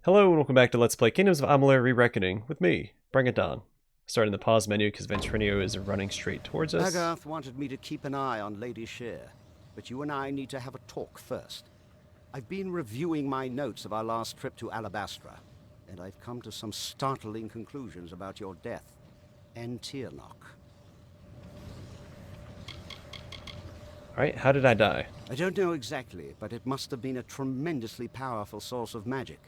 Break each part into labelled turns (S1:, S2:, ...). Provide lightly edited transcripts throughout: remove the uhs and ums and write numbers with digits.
S1: Hello and welcome back to Let's Play Kingdoms of Amalur Re-Reckoning with me, Brigand Hall. Starting the pause menu because Ventrinio is running straight towards us.
S2: Agarth wanted me to keep an eye on Lady Shear, but you and I need to have a talk first. I've been reviewing my notes of our last trip to Alabastra, and I've come to some startling conclusions about your death and Tiernock.
S1: Alright, how did I die?
S2: I don't know exactly, but it must have been a tremendously powerful source of magic.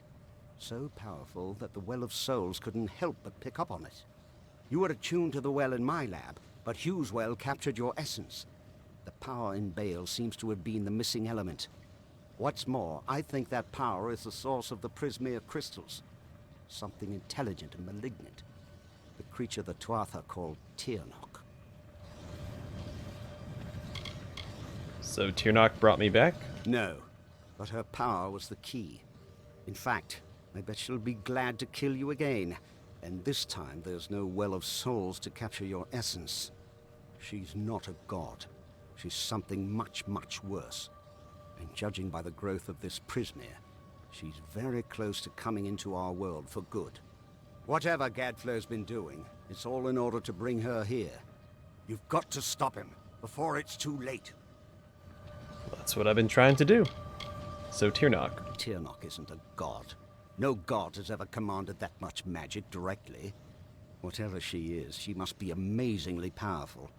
S2: So powerful that the Well of Souls couldn't help but pick up on it. You were attuned to the well in my lab, but Hugh's well captured your essence. The power in Bale seems to have been the missing element. What's more, I think that power is the source of the Prismere crystals. Something intelligent and malignant. The creature the Tuatha called Tiernock.
S1: So Tiernock brought me back?
S2: No, but her power was the key. In fact, I bet she'll be glad to kill you again. And this time there's no Well of Souls to capture your essence. She's not a god. She's something much, much worse. And judging by the growth of this Prismere, she's very close to coming into our world for good. Whatever Gadflow's been doing, it's all in order to bring her here. You've got to stop him before it's too late.
S1: That's what I've been trying to do. So Tiernock.
S2: Tiernock isn't a god. No god has ever commanded that much magic directly. Whatever she is, she must be amazingly powerful.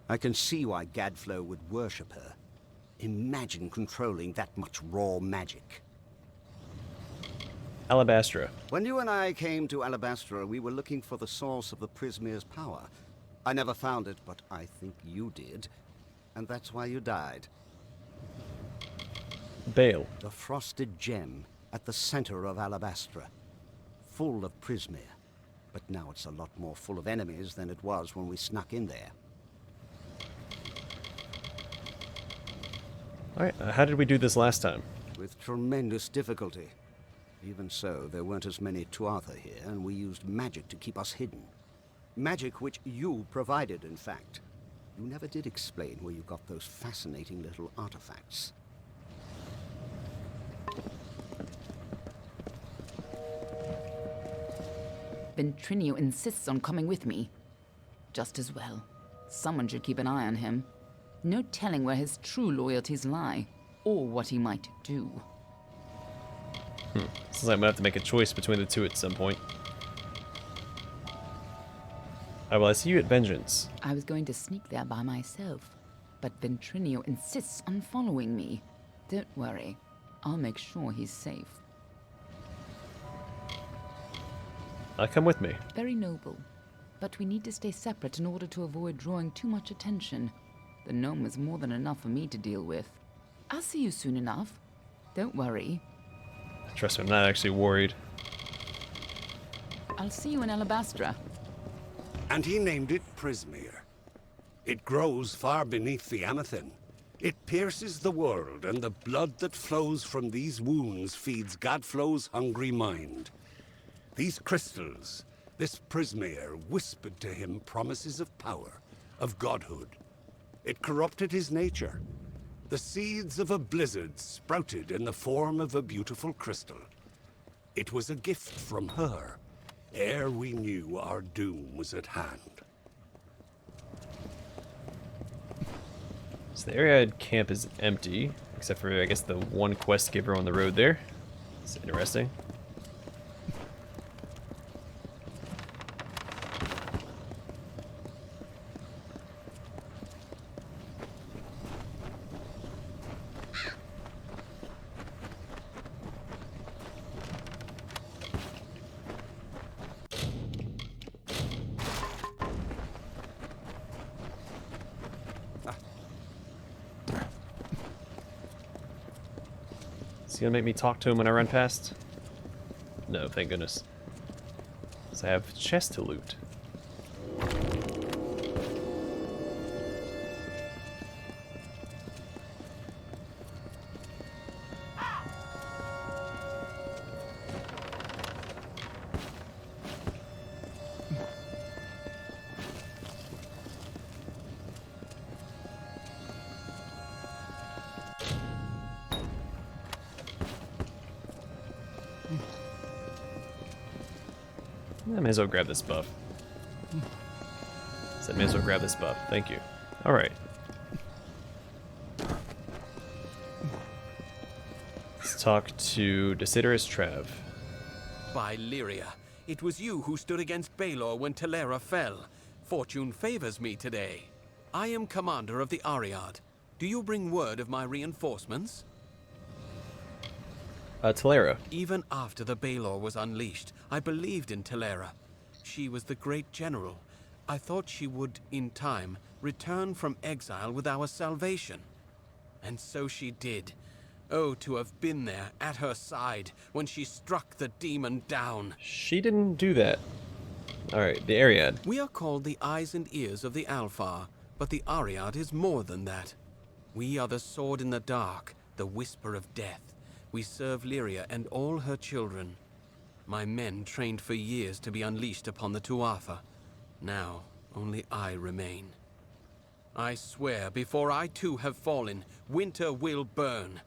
S2: I can see why Gadflow would worship her. Imagine controlling that much raw magic.
S1: Alabastra.
S2: When you and I came to Alabastra, we were looking for the source of the Prismere's power. I never found it, but I think you did. And that's why you died.
S1: Bale.
S2: The frosted gem at the center of Alabastra. Full of Prismere. But now it's a lot more full of enemies than it was when we snuck in there.
S1: Alright, how did we do this last time?
S2: With tremendous difficulty. Even so, there weren't as many Tuatha here, and we used magic to keep us hidden. Magic which you provided, in fact. You never did explain where you got those fascinating little artifacts.
S3: Ventrinio insists on coming with me. Just as well. Someone should keep an eye on him. No telling where his true loyalties lie, or what he might do.
S1: Sounds like I'm gonna have to make a choice between the two at some point. Well, I see you at Vengeance.
S3: I was going to sneak there by myself, but Ventrinio insists on following me. Don't worry, I'll make sure he's safe.
S1: Come with me.
S3: Very noble, but we need to stay separate in order to avoid drawing too much attention. The gnome is more than enough for me to deal with. I'll see you soon enough. Don't worry.
S1: Trust me, I'm not actually worried.
S3: I'll see you in Alabastra.
S4: And he named it Prismere. It grows far beneath the Anathen. It pierces the world, and the blood that flows from these wounds feeds Gadflow's hungry mind. These crystals, this Prismere, whispered to him promises of power, of godhood. It corrupted his nature. The seeds of a blizzard sprouted in the form of a beautiful crystal. It was a gift from her, ere we knew our doom was at hand.
S1: So the area I'd camp is empty, except for, I guess, the one quest giver on the road there. It's interesting. Is he gonna make me talk to him when I run past? No, thank goodness. Because I have chest to loot. I may as well grab this buff. So I may as well grab this buff. Thank you. Alright. Let's talk to Desiderius Trav.
S5: By Lyria, it was you who stood against Baelor when Telera fell. Fortune favors me today. I am commander of the Ariad. Do you bring word of my reinforcements?
S1: Telera.
S5: Even after the Baelor was unleashed, I believed in Telera. She was the great general. I thought she would, in time, return from exile with our salvation. And so she did. Oh, to have been there, at her side, when she struck the demon down.
S1: She didn't do that. Alright, the Ariad.
S5: We are called the eyes and ears of the Alfar, but the Ariad is more than that. We are the sword in the dark, the whisper of death. We serve Lyria and all her children. My men trained for years to be unleashed upon the Tuatha. Now, only I remain. I swear, before I too have fallen, winter will burn.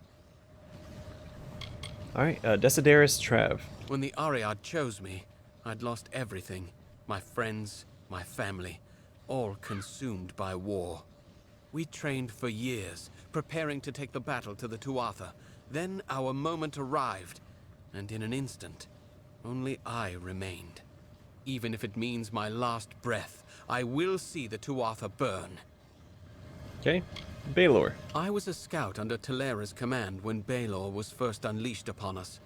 S1: Alright, Desiderius Trav.
S5: When the Ariad chose me, I'd lost everything. My friends, my family, all consumed by war. We trained for years, preparing to take the battle to the Tuatha. Then our moment arrived, and in an instant, only I remained. Even if it means my last breath, I will see the Tuatha burn.
S1: Okay, Baelor.
S5: I was a scout under Telera's command when Baelor was first unleashed upon us.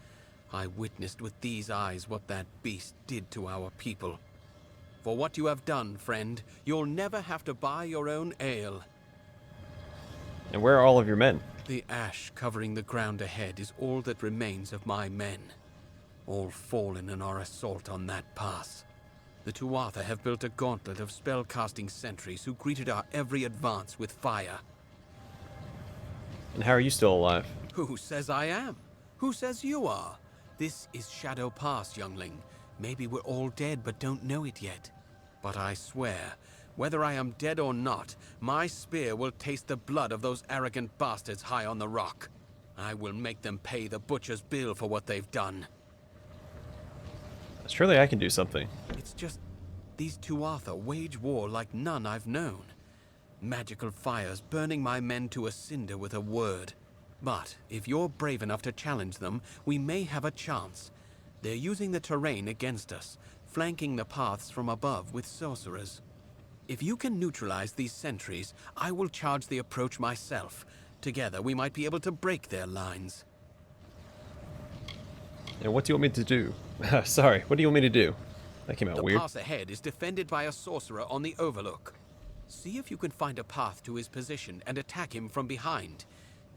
S5: I witnessed with these eyes what that beast did to our people. For what you have done, friend, you'll never have to buy your own ale.
S1: And where are all of your men?
S5: The ash covering the ground ahead is all that remains of my men. All fallen in our assault on that pass. The Tuatha have built a gauntlet of spell-casting sentries who greeted our every advance with fire.
S1: And how are you still alive?
S5: Who says I am? Who says you are? This is Shadow Pass, youngling. Maybe we're all dead but don't know it yet. But I swear, whether I am dead or not, my spear will taste the blood of those arrogant bastards high on the rock. I will make them pay the butcher's bill for what they've done.
S1: Surely I can do something.
S5: It's just, these Tuatha wage war like none I've known. Magical fires burning my men to a cinder with a word. But if you're brave enough to challenge them, we may have a chance. They're using the terrain against us, flanking the paths from above with sorcerers. If you can neutralize these sentries, I will charge the approach myself. Together, we might be able to break their lines.
S1: And what do you want me to do? Sorry, what do you want me to do? That came out weird.
S5: The pass ahead is defended by a sorcerer on the overlook. See if you can find a path to his position and attack him from behind.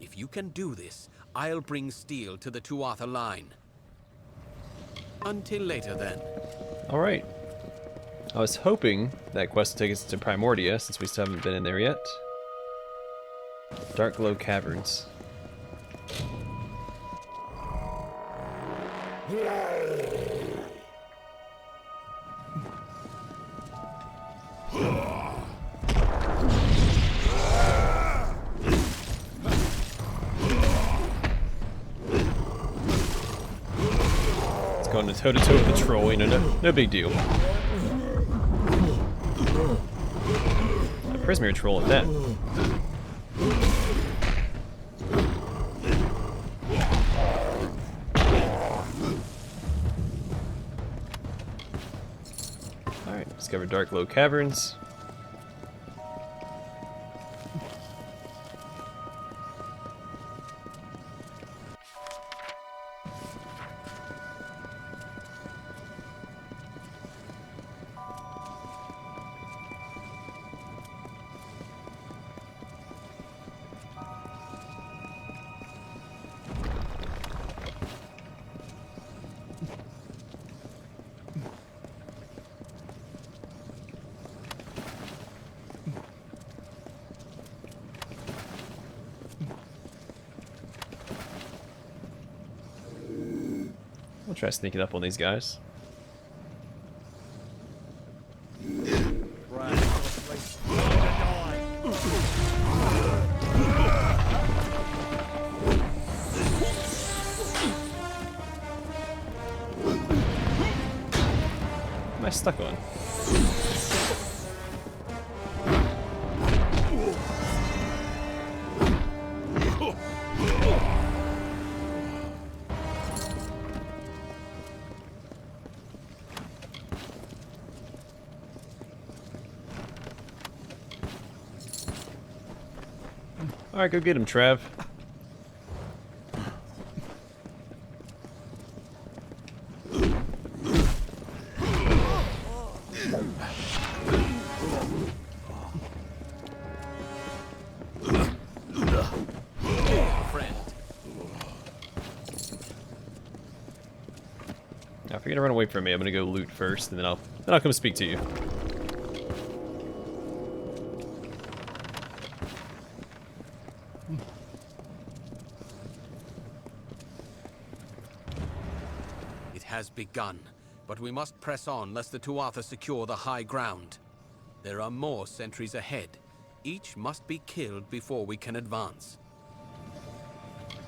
S5: If you can do this, I'll bring steel to the Tuatha line. Until later, then.
S1: Alright. I was hoping that quest would take us to Primordia, since we still haven't been in there yet. Dark Glow Caverns. It's going toe-to-toe with the troll, you know, no big deal. A Prismere troll at that. Alright, discover Dark Glow Caverns. We'll try sneaking up on these guys. I stuck on? Alright, go get him, Trav. Now, if you're gonna run away from me, I'm gonna go loot first, and then I'll come speak to you.
S5: It has begun, but we must press on lest the Tuatha secure the high ground. There are more sentries ahead. Each must be killed before we can advance.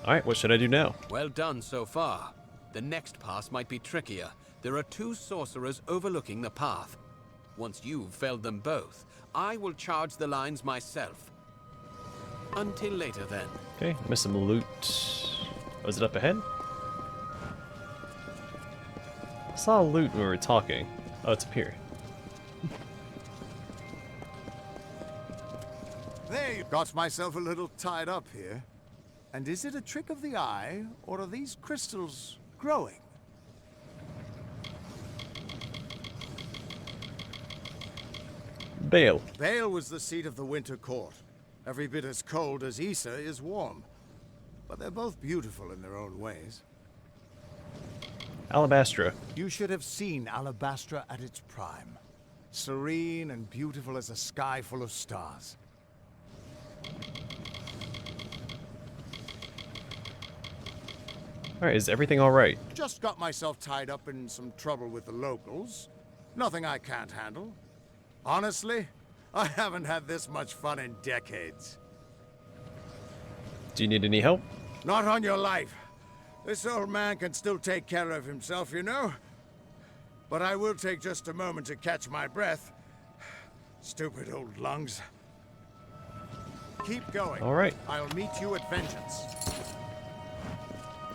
S1: Alright, what should I do now?
S5: Well done so far. The next pass might be trickier. There are 2 sorcerers overlooking the path. Once you've felled them both, I will charge the lines myself. Until later, then.
S1: Okay, missed some loot. Was it up ahead? I saw loot when we were talking. Oh, it's up here.
S6: There, got myself a little tied up here. And is it a trick of the eye, or are these crystals growing?
S1: Bale.
S6: Bale was the seat of the Winter Court. Every bit as cold as Issa is warm. But they're both beautiful in their own ways.
S1: Alabastra.
S6: You should have seen Alabastra at its prime. Serene and beautiful as a sky full of stars.
S1: Alright, is everything alright?
S6: Just got myself tied up in some trouble with the locals. Nothing I can't handle. Honestly, I haven't had this much fun in decades.
S1: Do you need any help?
S6: Not on your life. This old man can still take care of himself, you know? But I will take just a moment to catch my breath. Stupid old lungs. Keep going.
S1: Alright.
S6: I'll meet you at Vengeance.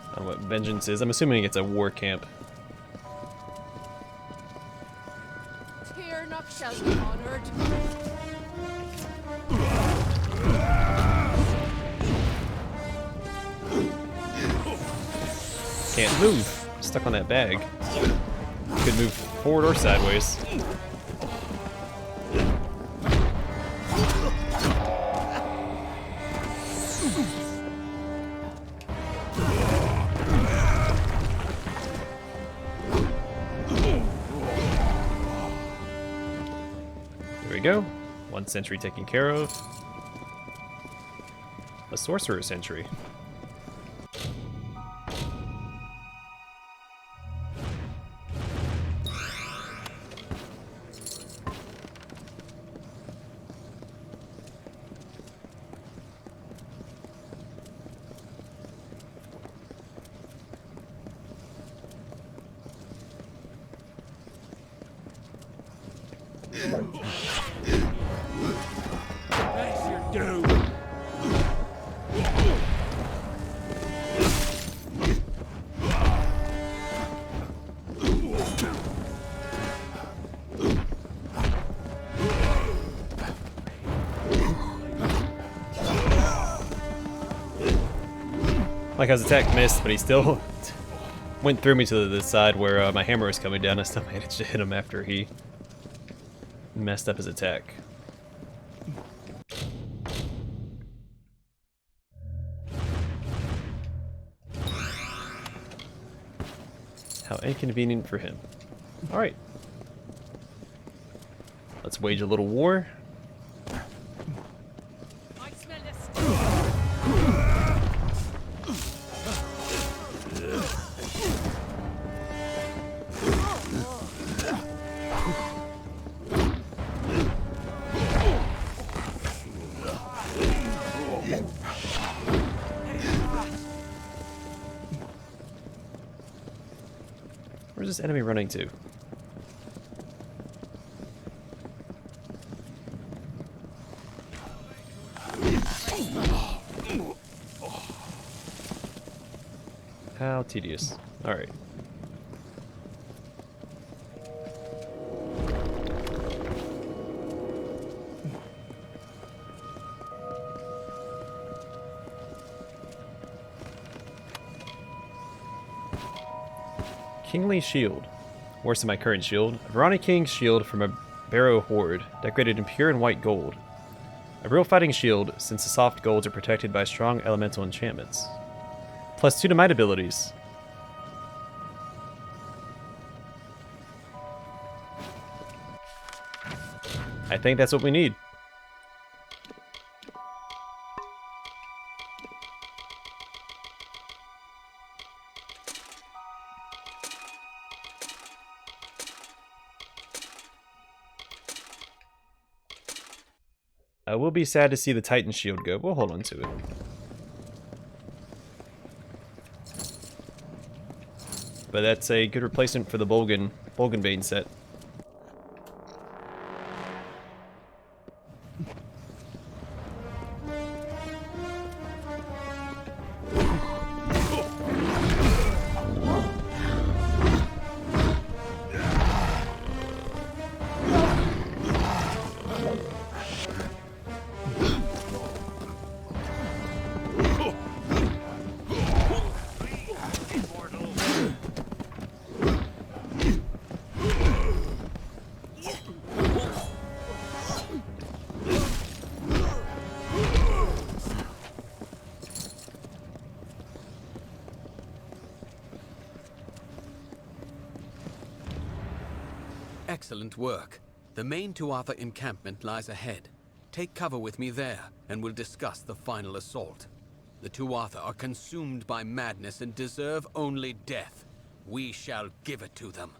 S1: I don't know what Vengeance is. I'm assuming it's a war camp.
S7: Tirnoch shall be honored.
S1: Can't move. Stuck on that bag. Could move forward or sideways. There we go. 1 sentry taken care of. A sorcerer sentry.
S4: That's your doom.
S1: Like his attack missed, but he still went through me to the side where my hammer was coming down. I still managed to hit him after he messed up his attack. How inconvenient for him. Alright. Let's wage a little war.
S7: I smell this.
S1: Where's this enemy running to? tedious. Alright. Kingly Shield. Worse than my current shield. A Verani King's shield from a Barrow Horde, decorated in pure and white gold. A real fighting shield, since the soft golds are protected by strong elemental enchantments. +2 to might abilities. I think that's what we need. I will be sad to see the Titan shield go. We'll hold on to it. But that's a good replacement for the Bolgenbane set.
S5: Excellent work. The main Tuatha encampment lies ahead. Take cover with me there, and we'll discuss the final assault. The Tuatha are consumed by madness and deserve only death. We shall give it to them.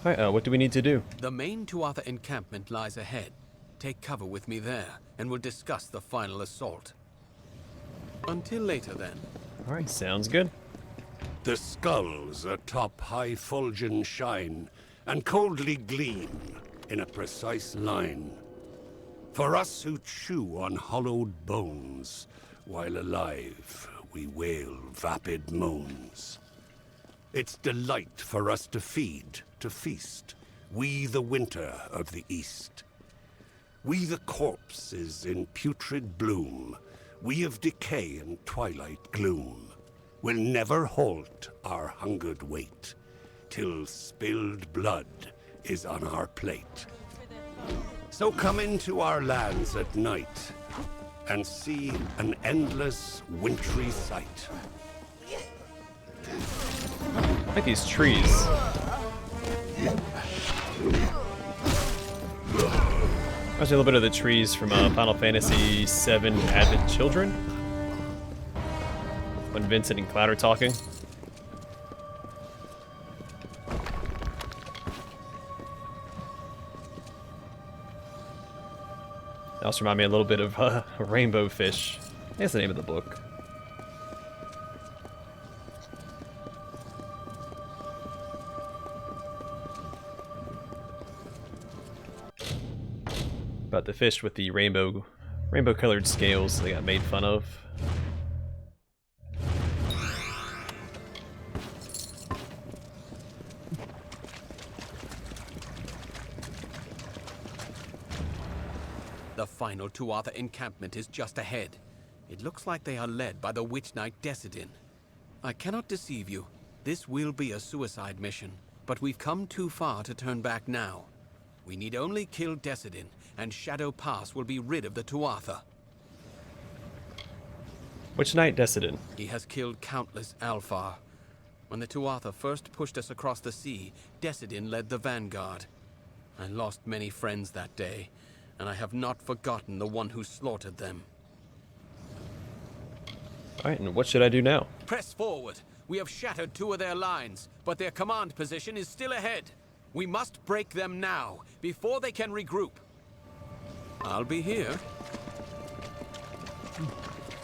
S1: Alright, what do we need to do?
S5: The main Tuatha encampment lies ahead. Take cover with me there, and we'll discuss the final assault. Until later, then.
S1: Alright, sounds good.
S4: The skulls atop high fulgen shine, and coldly gleam in a precise line. For us who chew on hollowed bones, while alive we wail vapid moans. It's delight for us to feed, to feast, we the winter of the east. We the corpses in putrid bloom, we of decay and twilight gloom. Will never halt our hungered wait, till spilled blood is on our plate. So come into our lands at night, and see an endless wintry sight.
S1: I like these trees. Reminds me a little bit of the trees from Final Fantasy VII Advent Children. When Vincent and Cloud are talking. They also remind me a little bit of Rainbow Fish. That's the name of the book. About the fish with the rainbow colored scales they got made fun of.
S5: The final Tuatha encampment is just ahead. It looks like they are led by the Witch Knight Decidin. I cannot deceive you. This will be a suicide mission, but we've come too far to turn back now. We need only kill Decidin, and Shadow Pass will be rid of the Tuatha.
S1: Witch Knight Decidin?
S5: He has killed countless Alfar. When the Tuatha first pushed us across the sea, Decidin led the vanguard. I lost many friends that day, and I have not forgotten the one who slaughtered them.
S1: Alright, and what should I do now?
S5: Press forward. We have shattered 2 of their lines, but their command position is still ahead. We must break them now, before they can regroup. I'll be here.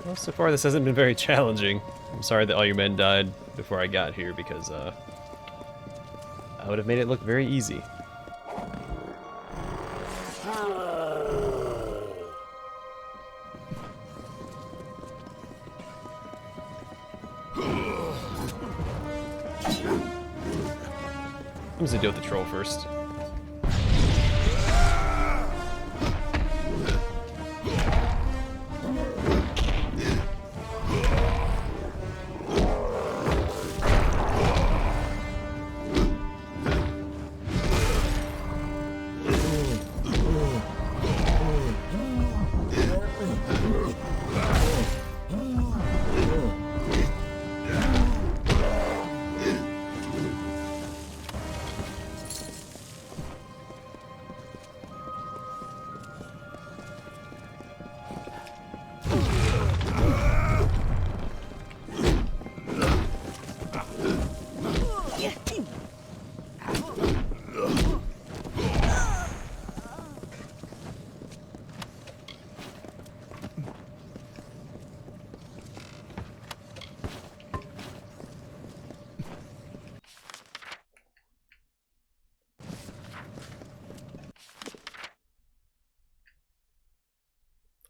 S1: Well, so far this hasn't been very challenging. I'm sorry that all your men died before I got here, because I would have made it look very easy. I'm just gonna deal with the troll first.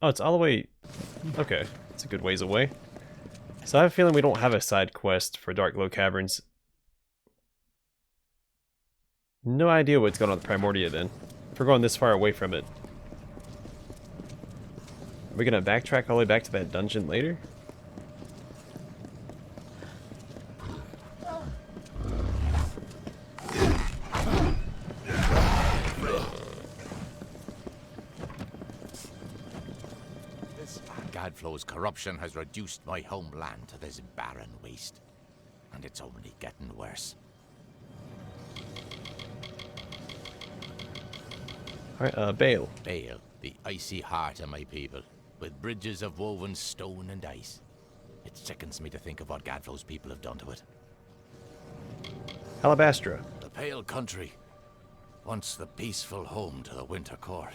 S1: Oh, it's all the way... Okay, it's a good ways away. So I have a feeling we don't have a side quest for Dark Glow Caverns. No idea what's going on with Primordia then. If we're going this far away from it. Are we gonna backtrack all the way back to that dungeon later?
S8: Gadflow's corruption has reduced my homeland to this barren waste, and it's only getting worse.
S1: Alright, Bale.
S8: Bale, the icy heart of my people, with bridges of woven stone and ice. It sickens me to think of what Gadflow's people have done to it.
S1: Alabastra.
S8: The Pale Country, once the peaceful home to the Winter Court.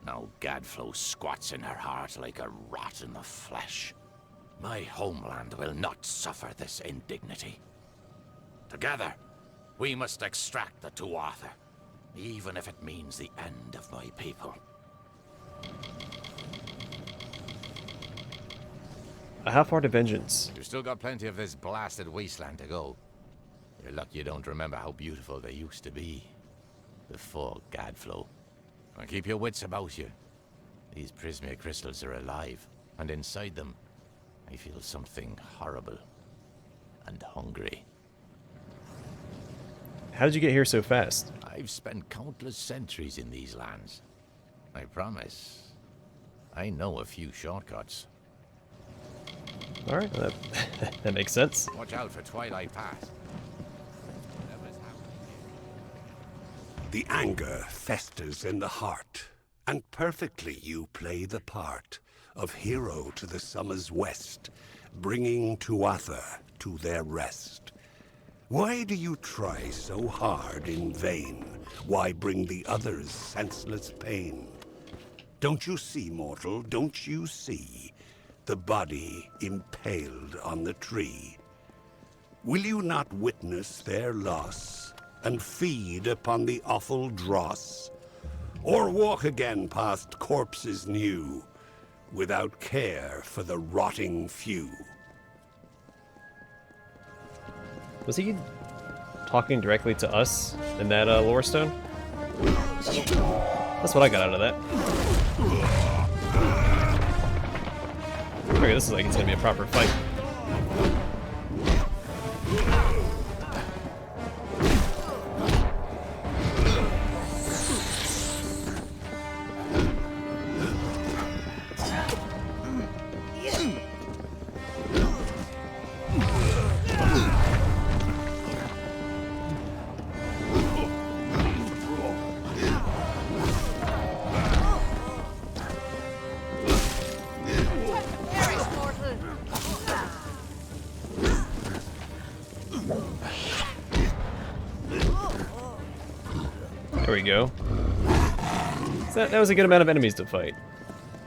S8: Now Gadflow squats in her heart like a rat in the flesh. My homeland will not suffer this indignity. Together, we must extract the Tuatha, even if it means the end of my people.
S1: How far to vengeance?
S8: You've still got plenty of this blasted wasteland to go. You're lucky you don't remember how beautiful they used to be before Gadflow. And keep your wits about you. These Prismia crystals are alive, and inside them, I feel something horrible and hungry.
S1: How did you get here so fast?
S8: I've spent countless centuries in these lands. I promise. I know a few shortcuts.
S1: Alright, that makes sense.
S8: Watch out for Twilight Pass.
S4: The anger festers in the heart, and perfectly you play the part of hero to the summer's west, bringing Tuatha to their rest. Why do you try so hard in vain? Why bring the others senseless pain? Don't you see, mortal, don't you see the body impaled on the tree? Will you not witness their loss and feed upon the awful dross? Or walk again past corpses new, without care for the rotting few?
S1: Was he talking directly to us in that lore stone? That's what I got out of that. Okay, this is like it's gonna be a proper fight. There we go. So that was a good amount of enemies to fight.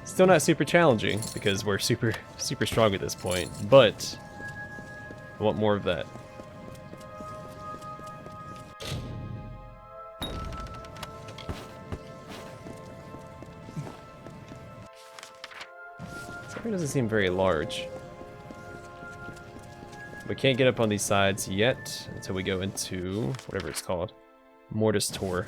S1: Still not super challenging, because we're super strong at this point, but I want more of that. This area doesn't seem very large. We can't get up on these sides yet until we go into whatever it's called. Mortis Tor.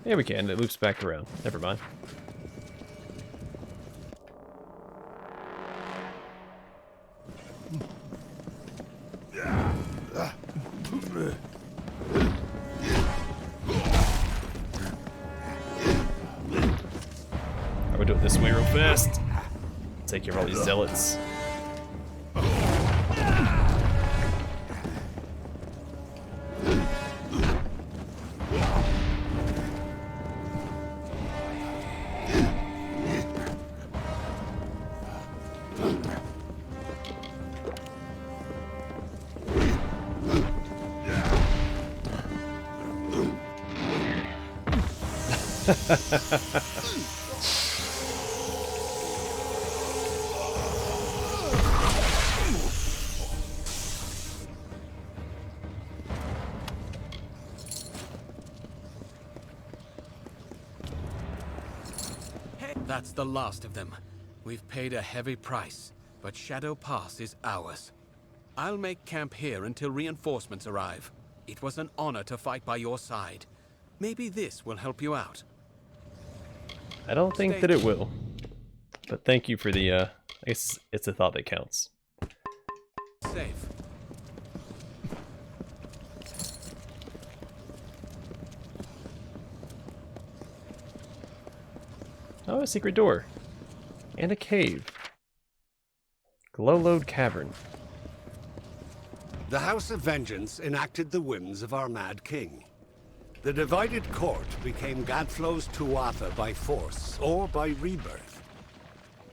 S1: Yeah, we can. It loops back around. Never mind. I would do it this way real fast. Take care of all these zealots.
S5: That's the last of them. We've paid a heavy price, but Shadow Pass is ours. I'll make camp here until reinforcements arrive. It was an honor to fight by your side. Maybe this will help you out.
S1: I don't think that it will. But thank you for the, I guess it's a thought that counts.
S5: Safe.
S1: Oh, a secret door. And a cave. Glowlode Cavern.
S4: The House of Vengeance enacted the whims of our mad king. The divided court became Gadflow's Tuatha by force or by rebirth.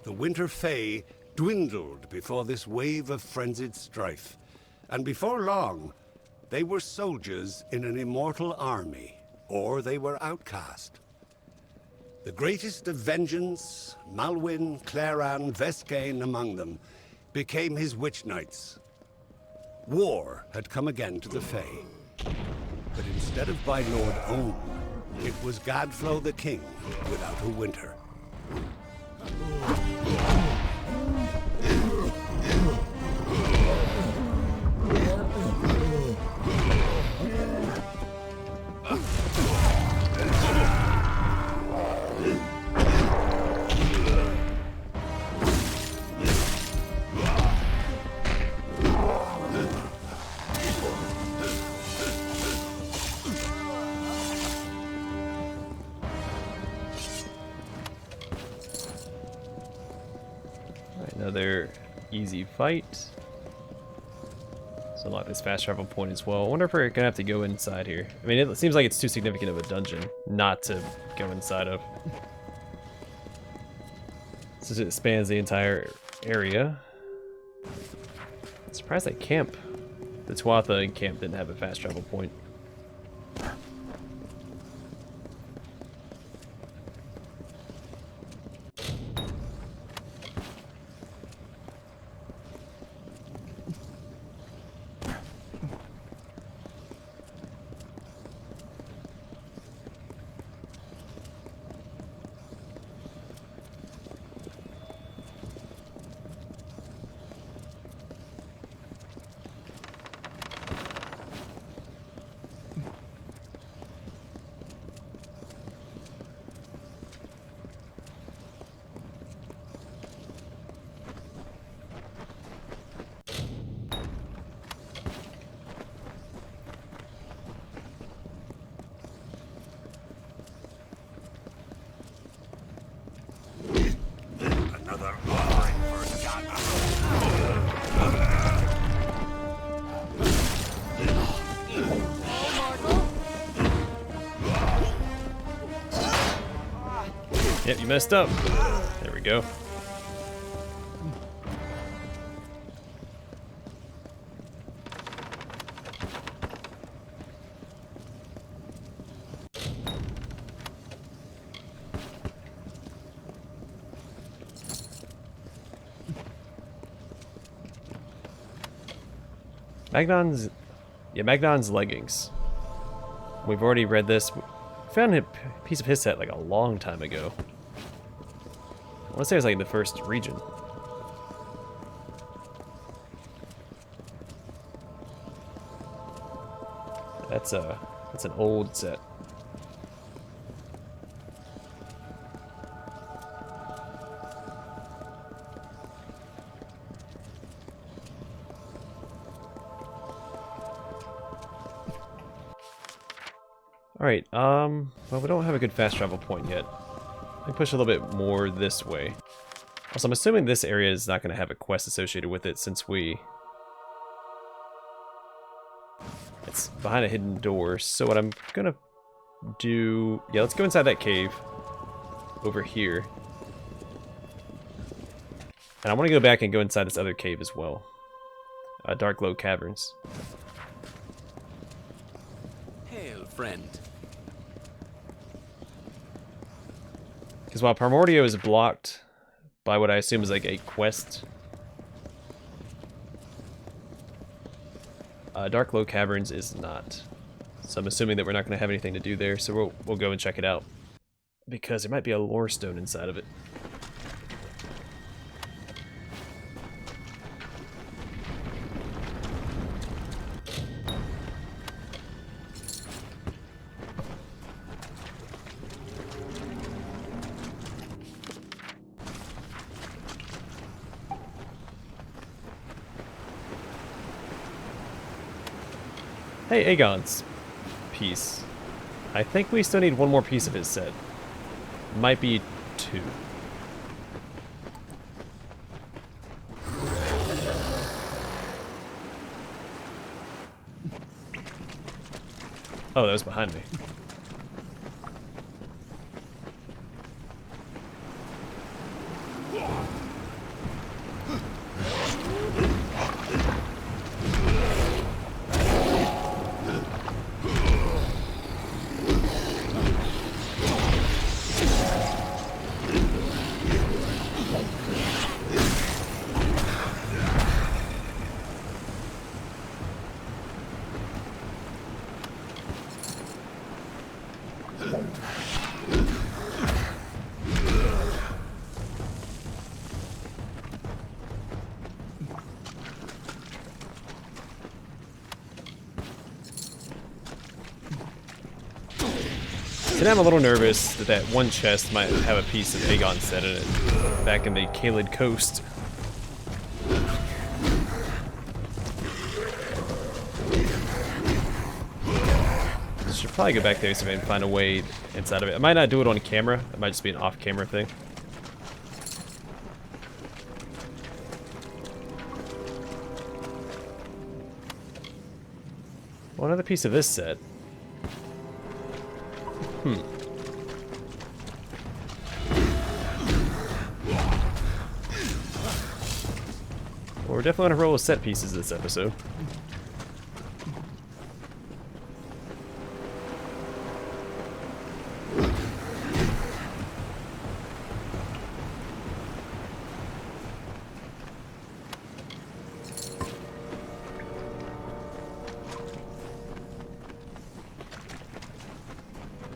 S4: The Winter Fae dwindled before this wave of frenzied strife, and before long, they were soldiers in an immortal army, or they were outcast. The greatest of vengeance, Malwyn, Claran, Vescain among them, became his witch knights. War had come again to the Fae. But instead of by Lord Own, it was Gadflow the King without a winter.
S1: Another easy fight. So unlock this fast travel point as well. I wonder if we're gonna have to go inside here. I mean, it seems like it's too significant of a dungeon not to go inside of. Since it spans the entire area. I'm surprised that camp, the Tuatha camp, didn't have a fast travel point. Yep, you messed up. There we go. Magnon's leggings. We've already read this. Found a piece of his set like a long time ago. want to say it was like in the first region. That's an old set. Alright, well, we don't have a good fast travel point yet. Let me push a little bit more this way. Also, I'm assuming this area is not going to have a quest associated with it since it's behind a hidden door. So what I'm going to do... Yeah, let's go inside that cave over here. And I want to go back and go inside this other cave as well. Dark Glow Caverns.
S5: Hail, friend.
S1: Because while Primordio is blocked by what I assume is like a quest, Dark Glow Caverns is not. So I'm assuming that we're not going to have anything to do there, so we'll go and check it out. Because there might be a lore stone inside of it. Hey, Aegon's piece. I think we still need one more piece of his set. Might be 2. Oh, that was behind me. Today I'm a little nervous that that one chest might have a piece of Aegon set in it, back in the Caelid Coast. Should probably go back there so I can find a way inside of it. I might not do it on camera, it might just be an off-camera thing. Well, another piece of this set. Well, we're definitely on a roll of set pieces this episode.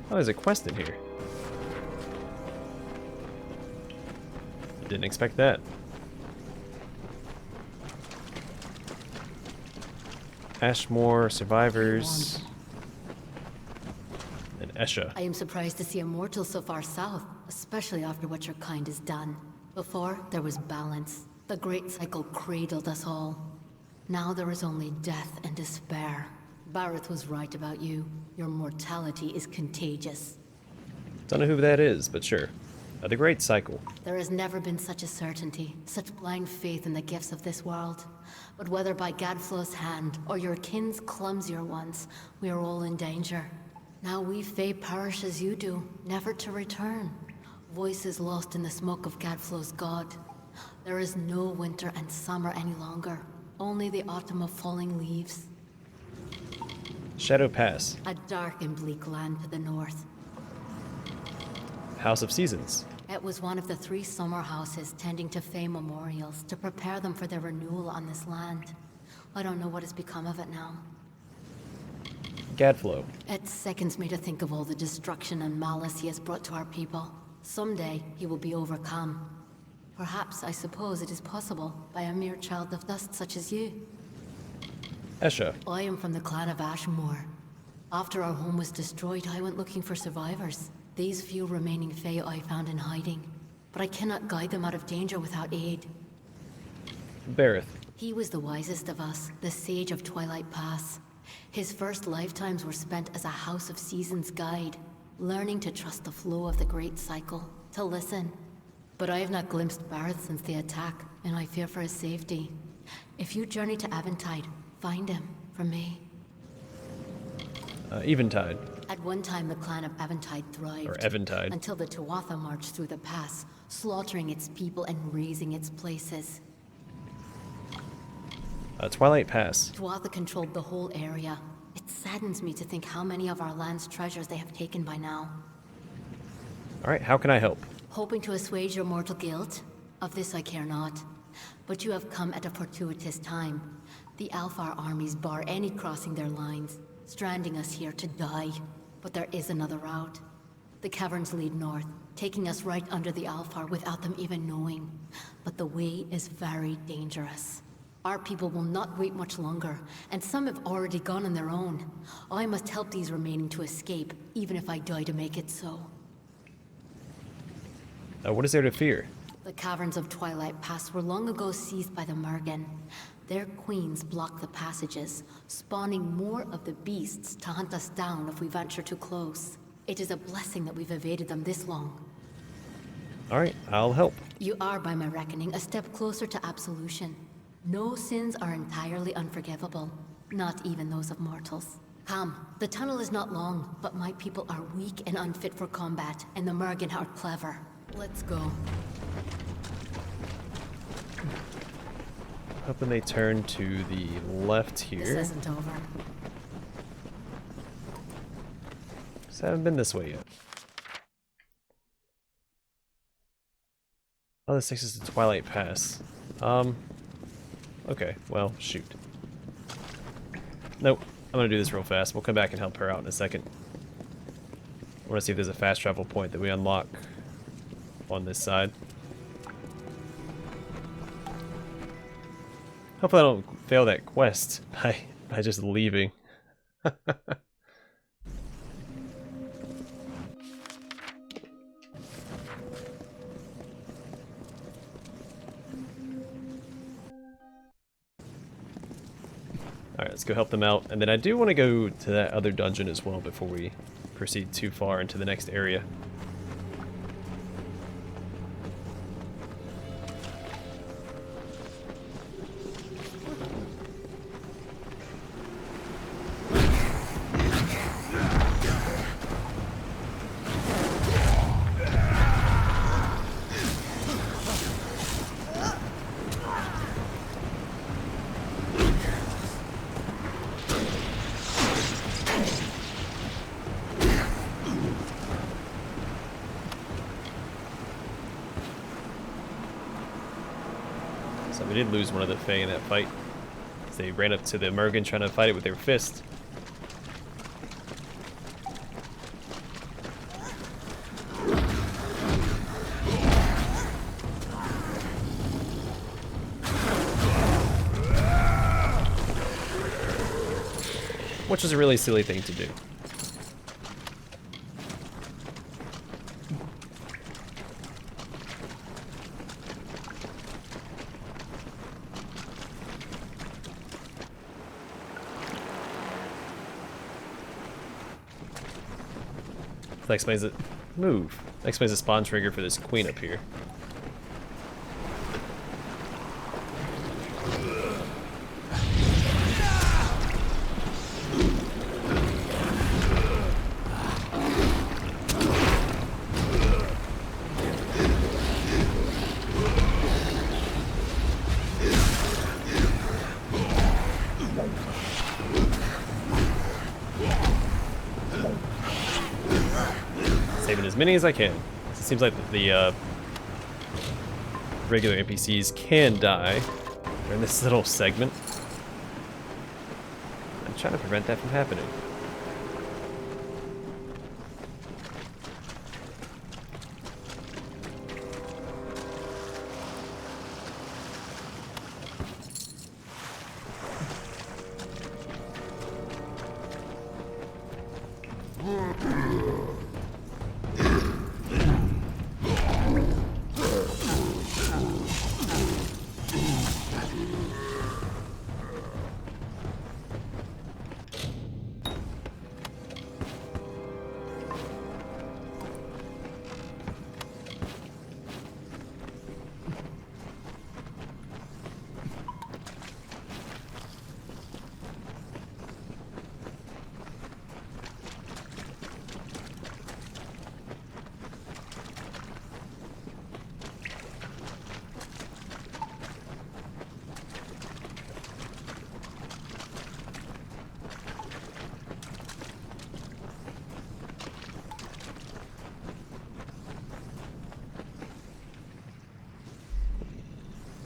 S1: Oh, there's a quest in here. Didn't expect that. Ashmore, survivors, and Esha.
S9: I am surprised to see a mortal so far south, especially after what your kind has done. Before, there was balance. The great cycle cradled us all. Now there is only death and despair. Bareth was right about you. Your mortality is contagious.
S1: Don't know who that is, but sure. The Great Cycle.
S9: There has never been such a certainty, such blind faith in the gifts of this world. But whether by Gadflow's hand, or your kin's clumsier ones, we are all in danger. Now we Fae perish as you do, never to return. Voices lost in the smoke of Gadflow's god. There is no winter and summer any longer. Only the autumn of falling leaves.
S1: Shadow Pass.
S9: A dark and bleak land to the north.
S1: House of Seasons.
S9: It was one of the 3 summer houses tending to Fae memorials to prepare them for their renewal on this land. I don't know what has become of it now.
S1: Gadflow.
S9: It sickens me to think of all the destruction and malice he has brought to our people. Someday, he will be overcome. Perhaps, I suppose, it is possible by a mere child of dust such as you.
S1: Esha.
S9: I am from the clan of Ashmore. After our home was destroyed, I went looking for survivors. These few remaining Fae I found in hiding. But I cannot guide them out of danger without aid.
S1: Bareth.
S9: He was the wisest of us, the sage of Twilight Pass. His first lifetimes were spent as a House of Seasons guide, learning to trust the flow of the Great Cycle, to listen. But I have not glimpsed Bareth since the attack, and I fear for his safety. If you journey to Eventide, find him, for me.
S1: Eventide.
S9: At one time, the clan of Eventide thrived.
S1: Or Eventide.
S9: Until the Tuatha marched through the pass, slaughtering its people and razing its places.
S1: Twilight Pass.
S9: Tuatha controlled the whole area. It saddens me to think how many of our land's treasures they have taken by now.
S1: Alright, how can I help?
S9: Hoping to assuage your mortal guilt? Of this I care not. But you have come at a fortuitous time. The Alfar armies bar any crossing their lines, stranding us here to die. But there is another route. The caverns lead north, taking us right under the Alfar without them even knowing. But the way is very dangerous. Our people will not wait much longer, and some have already gone on their own. I must help these remaining to escape, even if I die to make it so.
S1: What is there to fear?
S9: The caverns of Twilight Pass were long ago seized by the Mergen. Their queens block the passages, spawning more of the beasts to hunt us down if we venture too close. It is a blessing that we've evaded them this long.
S1: Alright, I'll help.
S9: You are, by my reckoning, a step closer to absolution. No sins are entirely unforgivable, not even those of mortals. Come, the tunnel is not long, but my people are weak and unfit for combat, and the Mergen are clever. Let's go.
S1: Hoping they turn to the left here.
S9: This isn't over.
S1: Just haven't been this way yet. Oh, this takes us to Twilight Pass. Okay, well, shoot. Nope, I'm gonna do this real fast. We'll come back and help her out in a second. I wanna see if there's a fast travel point that we unlock on this side. Hopefully I don't fail that quest by just leaving. Alright, let's go help them out. And then I do want to go to that other dungeon as well before we proceed too far into the next area. So we did lose one of the Fae in that fight. They ran up to the Mergen trying to fight it with their fist. Which is a really silly thing to do. That explains it. Move. That explains the spawn trigger for this queen up here. Saving as many as I can. It seems like the regular NPCs can die during this little segment. I'm trying to prevent that from happening.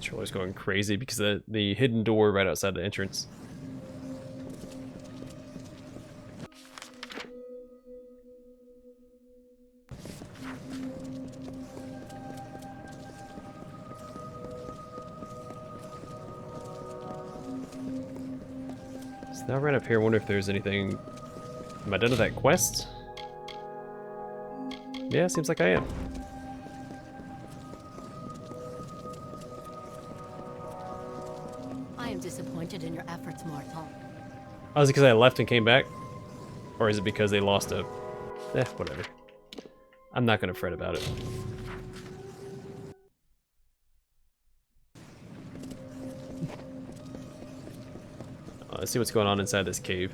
S1: Controller's going crazy because of the hidden door right outside the entrance. So now right up here, I wonder if there's anything... Am I done with that quest? Yeah, seems like I am.
S9: I am disappointed in your efforts, mortal.
S1: Oh, is it because I left and came back? Or is it because they lost a... whatever. I'm not going to fret about it. Let's see what's going on inside this cave.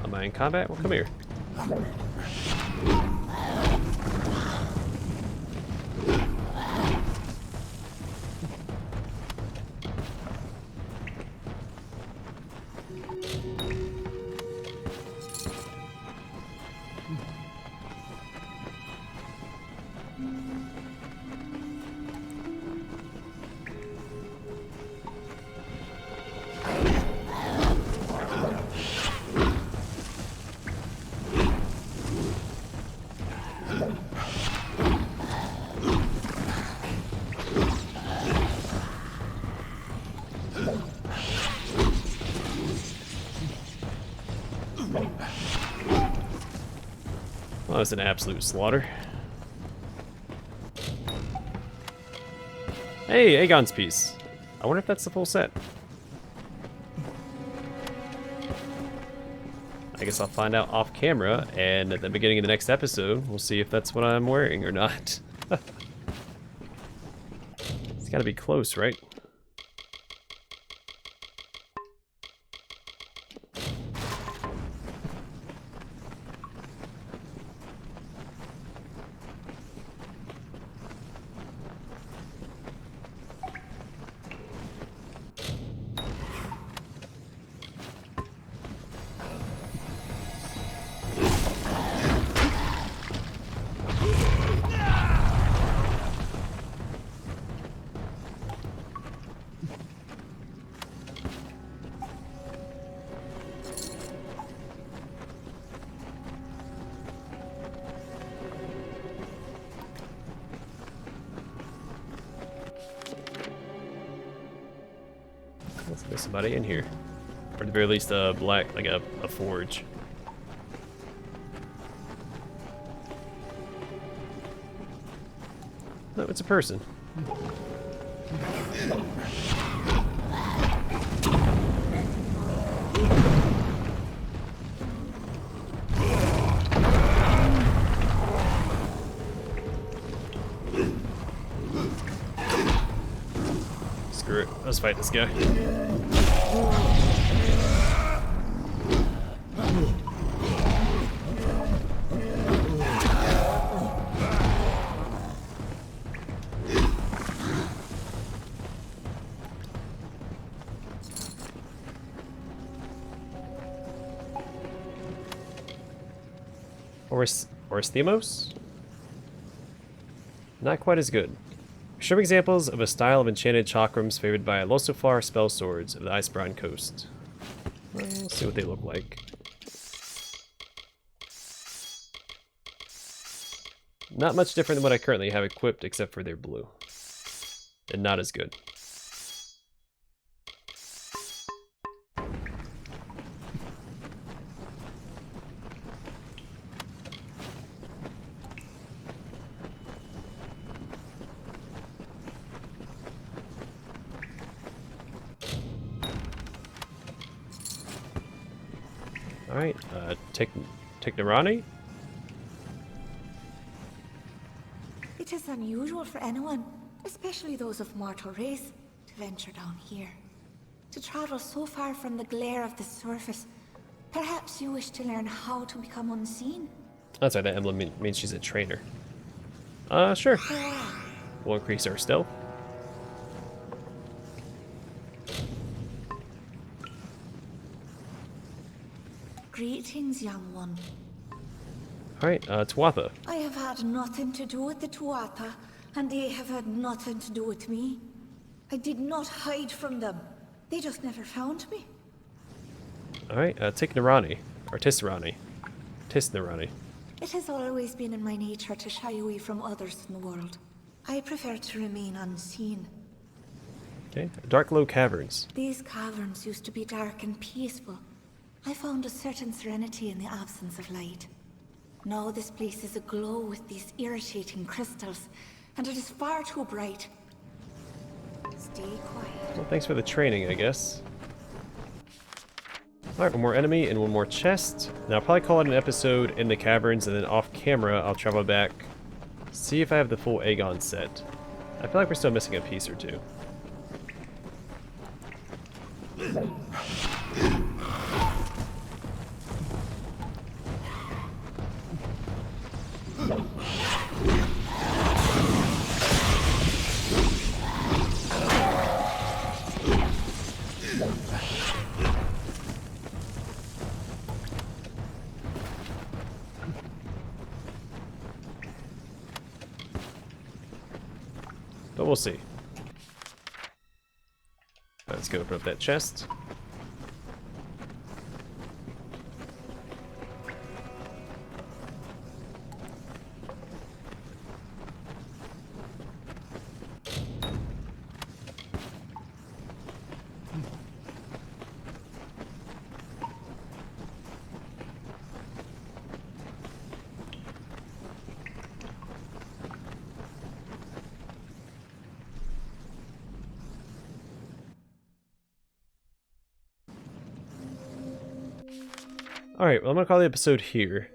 S1: Am I in combat? Well, come here. Well, that's an absolute slaughter. Hey, Aegon's piece. I wonder if that's the full set. I guess I'll find out off camera, and at the beginning of the next episode, we'll see if that's what I'm wearing or not. It's gotta be close, right? There's somebody in here. Or at the very least a black, like a forge. No, it's a person. Screw it. Let's fight this guy. Orosthemos? Not quite as good. Show examples of a style of enchanted chakrams favored by Losofar spell swords of the Icebrine coast. Well, let's see what they look like. Not much different than what I currently have equipped, except for they're blue. And not as good. Alright, Technorani?
S10: It is unusual for anyone, especially those of mortal race, to venture down here. To travel so far from the glare of the surface. Perhaps you wish to learn how to become unseen?
S1: That's right, that emblem means she's a trainer. Sure. We'll increase our stealth.
S10: Greetings, young one.
S1: Alright, Tuatha.
S10: I have had nothing to do with the Tuatha, and they have had nothing to do with me. I did not hide from them. They just never found me.
S1: Alright, Tiknarani. Or Tisrani. Tisnarani.
S10: It has always been in my nature to shy away from others in the world. I prefer to remain unseen.
S1: Okay, Darkglow Caverns.
S10: These caverns used to be dark and peaceful. I found a certain serenity in the absence of light. Now this place is aglow with these irritating crystals, and it is far too bright. Stay quiet.
S1: Well, thanks for the training, I guess. Alright, one more enemy and one more chest. Now I'll probably call it an episode in the caverns, and then off camera I'll travel back, see if I have the full Aegon set. I feel like we're still missing a piece or two. But we'll see. Let's go open up that chest. Alright, well I'm gonna call the episode here.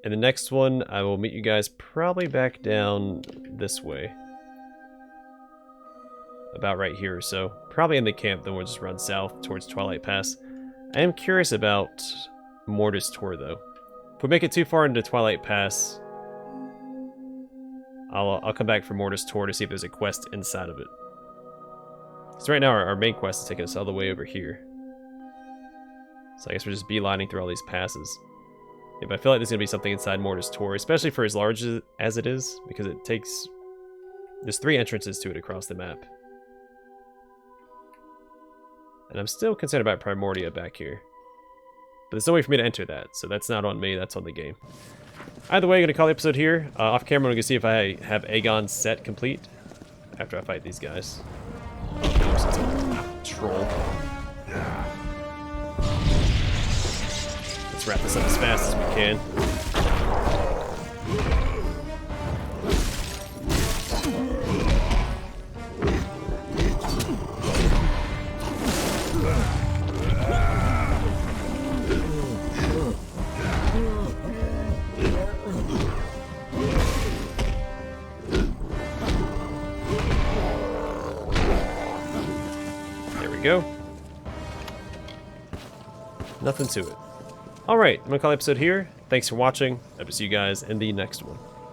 S1: In the next one, I will meet you guys probably back down this way. About right here or so. Probably in the camp, then we'll just run south towards Twilight Pass. I am curious about Mortis Tor though. If we make it too far into Twilight Pass, I'll come back for Mortis Tor to see if there's a quest inside of it. So right now our main quest is taking us all the way over here. So I guess we're just beelining through all these passes. Yeah, but I feel like there's going to be something inside Mortis Tor, especially for as large as it is, because it takes... There's 3 entrances to it across the map. And I'm still concerned about Primordia back here. But there's no way for me to enter that, so that's not on me, that's on the game. Either way, I'm going to call the episode here. Off camera, I'm going to see if I have Aegon's set complete after I fight these guys. Troll. Let's wrap this up as fast as we can. There we go. Nothing to it. Alright, I'm going to call the episode here. Thanks for watching. I will see you guys in the next one.